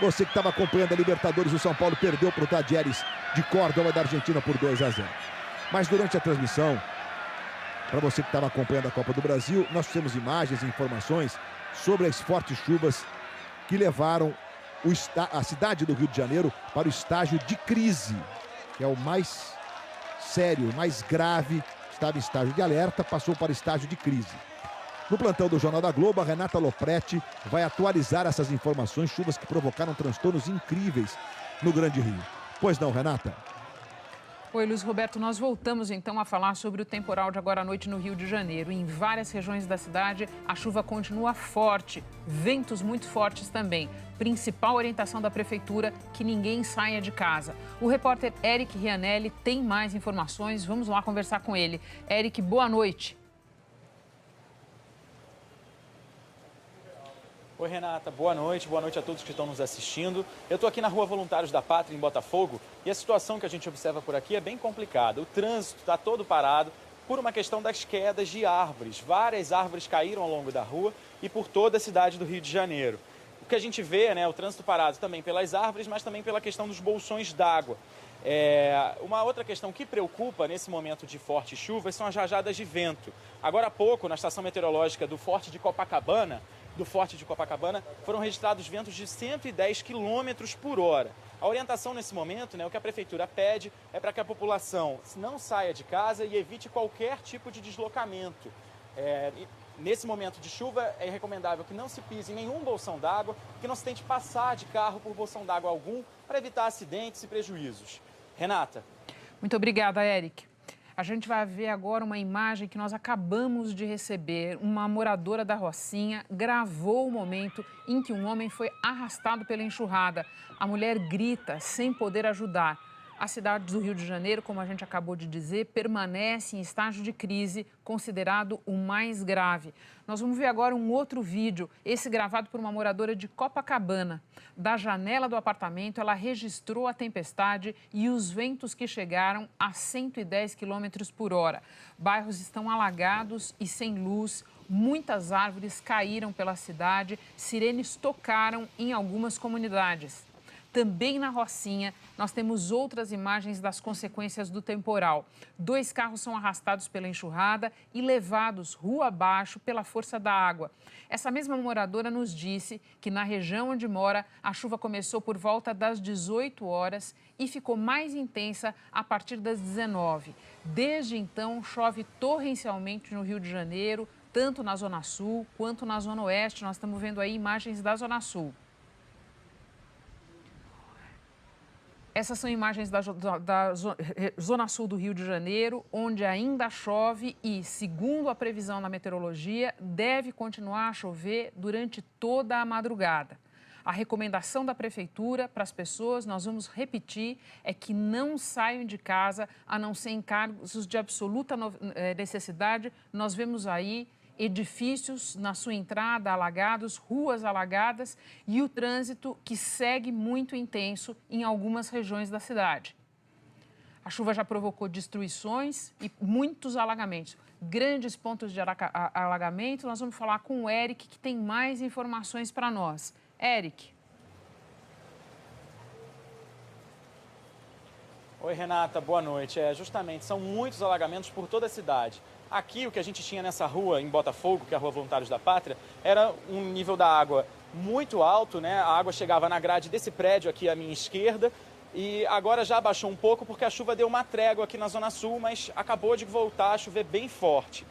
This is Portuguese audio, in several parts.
Você que estava acompanhando a Libertadores, o São Paulo perdeu para o Talleres de Córdoba da Argentina por 2-0. Mas durante a transmissão, para você que estava acompanhando a Copa do Brasil, nós fizemos imagens e informações sobre as fortes chuvas que levaram a cidade do Rio de Janeiro para o estágio de crise, que é o mais sério, o mais grave. Estava em estágio de alerta, passou para estágio de crise. No plantão do Jornal da Globo, a Renata Lopretti vai atualizar essas informações, chuvas que provocaram transtornos incríveis no Grande Rio. Pois não, Renata? Oi, Luiz Roberto, nós voltamos então a falar sobre o temporal de agora à noite no Rio de Janeiro. Em várias regiões da cidade, a chuva continua forte, ventos muito fortes também. Principal orientação da Prefeitura, que ninguém saia de casa. O repórter Eric Rianelli tem mais informações, vamos lá conversar com ele. Eric, boa noite. Oi, Renata, boa noite a todos que estão nos assistindo. Eu estou aqui na Rua Voluntários da Pátria, em Botafogo, e a situação que a gente observa por aqui é bem complicada. O trânsito está todo parado por uma questão das quedas de árvores. Várias árvores caíram ao longo da rua e por toda a cidade do Rio de Janeiro. O que a gente vê, né, o trânsito parado também pelas árvores, mas também pela questão dos bolsões d'água. Uma outra questão que preocupa nesse momento de fortes chuvas são as rajadas de vento. Agora há pouco, na estação meteorológica do Forte de Copacabana, foram registrados ventos de 110 km por hora. A orientação nesse momento, né, o que a Prefeitura pede é para que a população não saia de casa e evite qualquer tipo de deslocamento. Nesse momento de chuva, é recomendável que não se pise em nenhum bolsão d'água, que não se tente passar de carro por bolsão d'água algum, para evitar acidentes e prejuízos. Renata. Muito obrigada, Eric. A gente vai ver agora uma imagem que nós acabamos de receber. Uma moradora da Rocinha gravou o momento em que um homem foi arrastado pela enxurrada. A mulher grita sem poder ajudar. A cidade do Rio de Janeiro, como a gente acabou de dizer, permanece em estágio de crise, considerado o mais grave. Nós vamos ver agora um outro vídeo, esse gravado por uma moradora de Copacabana. Da janela do apartamento, ela registrou a tempestade e os ventos que chegaram a 110 km por hora. Bairros estão alagados e sem luz. Muitas árvores caíram pela cidade, sirenes tocaram em algumas comunidades. Também na Rocinha, nós temos outras imagens das consequências do temporal. 2 carros são arrastados pela enxurrada e levados rua abaixo pela força da água. Essa mesma moradora nos disse que na região onde mora, a chuva começou por volta das 18 horas e ficou mais intensa a partir das 19. Desde então, chove torrencialmente no Rio de Janeiro, tanto na Zona Sul quanto na Zona Oeste. Nós estamos vendo aí imagens da Zona Sul. Essas são imagens da Zona Sul do Rio de Janeiro, onde ainda chove e, segundo a previsão da meteorologia, deve continuar a chover durante toda a madrugada. A recomendação da Prefeitura para as pessoas, nós vamos repetir, é que não saiam de casa, a não ser em casos de absoluta necessidade. Nós vemos aí edifícios na sua entrada alagados, ruas alagadas e o trânsito que segue muito intenso em algumas regiões da cidade. A chuva já provocou destruições e muitos alagamentos. Grandes pontos de alagamento. Nós vamos falar com o Eric, que tem mais informações para nós. Eric. Oi, Renata, boa noite. Justamente, são muitos alagamentos por toda a cidade. Aqui, o que a gente tinha nessa rua, em Botafogo, que é a Rua Voluntários da Pátria, era um nível da água muito alto, né? A água chegava na grade desse prédio aqui à minha esquerda e agora já abaixou um pouco porque a chuva deu uma trégua aqui na Zona Sul, mas acabou de voltar a chover bem forte.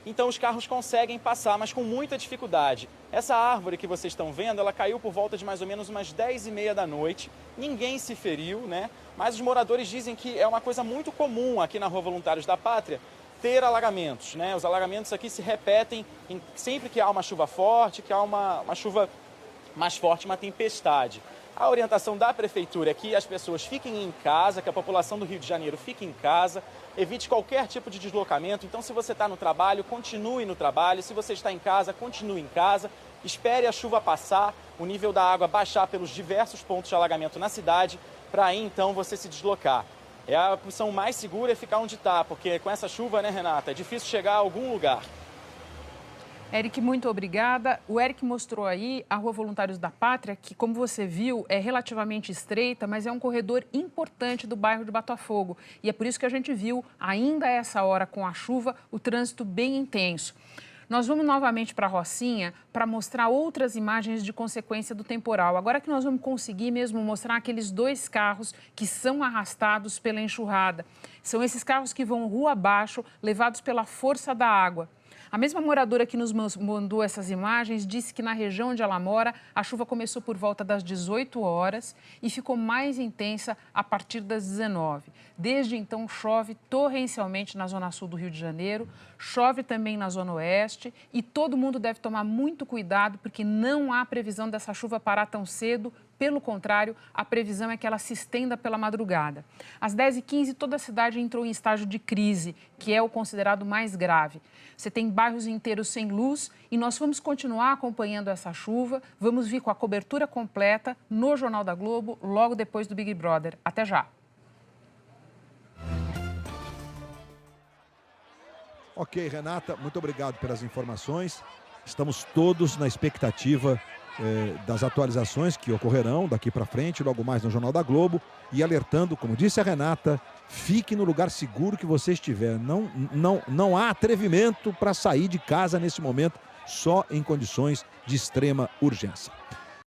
Então os carros conseguem passar, mas com muita dificuldade. Essa árvore que vocês estão vendo, ela caiu por volta de mais ou menos umas 10h30 da noite. Ninguém se feriu, né? Mas os moradores dizem que é uma coisa muito comum aqui na Rua Voluntários da Pátria ter alagamentos, né? Os alagamentos aqui se repetem sempre que há uma chuva forte, que há uma chuva mais forte, uma tempestade. A orientação da Prefeitura é que as pessoas fiquem em casa, que a população do Rio de Janeiro fique em casa, evite qualquer tipo de deslocamento. Então, se você está no trabalho, continue no trabalho. Se você está em casa, continue em casa. Espere a chuva passar, o nível da água baixar pelos diversos pontos de alagamento na cidade, para aí, então, você se deslocar. A opção mais segura é ficar onde está, porque com essa chuva, né, Renata, é difícil chegar a algum lugar. Eric, muito obrigada. O Eric mostrou aí a Rua Voluntários da Pátria, que, como você viu, é relativamente estreita, mas é um corredor importante do bairro de Botafogo. E é por isso que a gente viu, ainda a essa hora com a chuva, o trânsito bem intenso. Nós vamos novamente para a Rocinha para mostrar outras imagens de consequência do temporal. Agora que nós vamos conseguir mesmo mostrar aqueles 2 carros que são arrastados pela enxurrada. São esses carros que vão rua abaixo, levados pela força da água. A mesma moradora que nos mandou essas imagens disse que na região onde ela mora, a chuva começou por volta das 18 horas e ficou mais intensa a partir das 19. Desde então, chove torrencialmente na zona sul do Rio de Janeiro, chove também na zona oeste e todo mundo deve tomar muito cuidado porque não há previsão dessa chuva parar tão cedo. Pelo contrário, a previsão é que ela se estenda pela madrugada. Às 10h15, toda a cidade entrou em estágio de crise, que é o considerado mais grave. Você tem bairros inteiros sem luz e nós vamos continuar acompanhando essa chuva. Vamos vir com a cobertura completa no Jornal da Globo, logo depois do Big Brother. Até já. Ok, Renata, muito obrigado pelas informações. Estamos todos na expectativa das atualizações que ocorrerão daqui para frente, logo mais no Jornal da Globo, e alertando, como disse a Renata, fique no lugar seguro que você estiver. Não há atrevimento para sair de casa nesse momento, só em condições de extrema urgência.